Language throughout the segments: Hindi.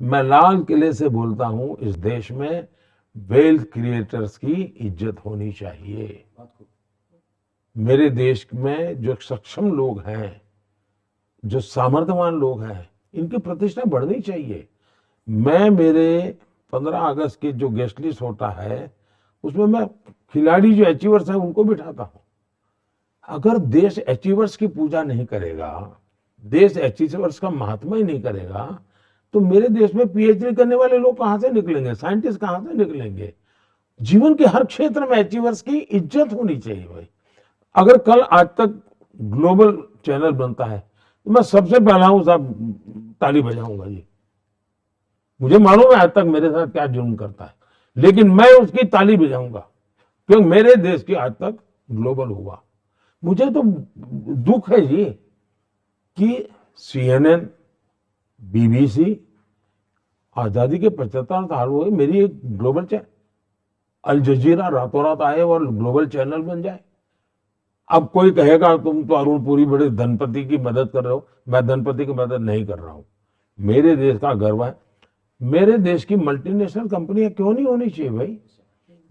मैं लाल किले से बोलता हूं, इस देश में वेल्थ क्रिएटर्स की इज्जत होनी चाहिए। मेरे देश में जो सक्षम लोग हैं, जो सामर्थ्यवान लोग हैं, इनकी प्रतिष्ठा बढ़नी चाहिए। मैं मेरे 15 अगस्त की जो गेस्ट लिस्ट होता है, उसमें मैं खिलाड़ी जो अचीवर्स हैं उनको बिठाता हूं। अगर देश अचीवर्स की पूजा नहीं करेगा, देश अचीवर्स का महात्मा ही नहीं करेगा, तो मेरे देश में पीएचडी करने वाले लोग कहां से निकलेंगे, साइंटिस्ट कहां से निकलेंगे। जीवन के हर क्षेत्र में अचीवर्स की इज्जत होनी चाहिए भाई। अगर कल आज तक ग्लोबल चैनल बनता है तो मैं सबसे पहला हूं साहब ताली बजाऊंगा जी। मुझे मालूम है आज तक मेरे साथ क्या जुर्म करता है, लेकिन मैं उसकी ताली बजाऊंगा क्योंकि मेरे देश की आज तक ग्लोबल हुआ। मुझे तो दुख है जी कि CNN, BBC, आजादी के 75 साल हुए, मेरी एक ग्लोबल चैनल अल जजीरा रातों रात आए और ग्लोबल चैनल बन जाए। अब कोई कहेगा तुम तो अरुण पुरी बड़े धनपति की मदद कर रहे हो। मैं धनपति की मदद नहीं कर रहा हूं, मेरे देश का गर्व है। मेरे देश की मल्टीनेशनल कंपनियां क्यों नहीं होनी चाहिए भाई?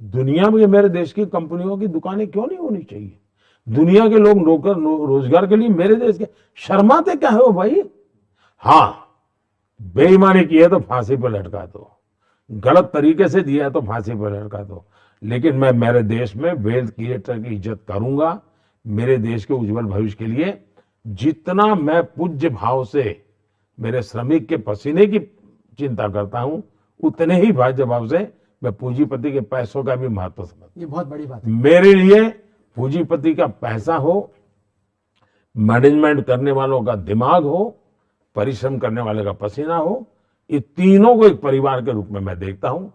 दुनिया में मेरे देश की कंपनियों की दुकानें क्यों नहीं होनी चाहिए? दुनिया के लोग नौकर रोजगार के लिए मेरे देश के शर्माते क्या हो भाई? हाँ, बेईमानी की है तो फांसी पर लटका दो, गलत तरीके से दिया है तो फांसी पर लटका दो, लेकिन मैं मेरे देश में वेल्थ क्रिएटर की इज्जत करूंगा। मेरे देश के उज्जवल भविष्य के लिए जितना मैं पूज्य भाव से मेरे श्रमिक के पसीने की चिंता करता हूं, उतने ही भाज्य भाव से मैं पूंजीपति के पैसों का भी महत्व समझता हूं। ये बहुत बड़ी बात है। मेरे लिए पूंजीपति का पैसा हो, मैनेजमेंट करने वालों का दिमाग हो, परिश्रम करने वाले का पसीना हो, ये तीनों को एक परिवार के रूप में मैं देखता हूं।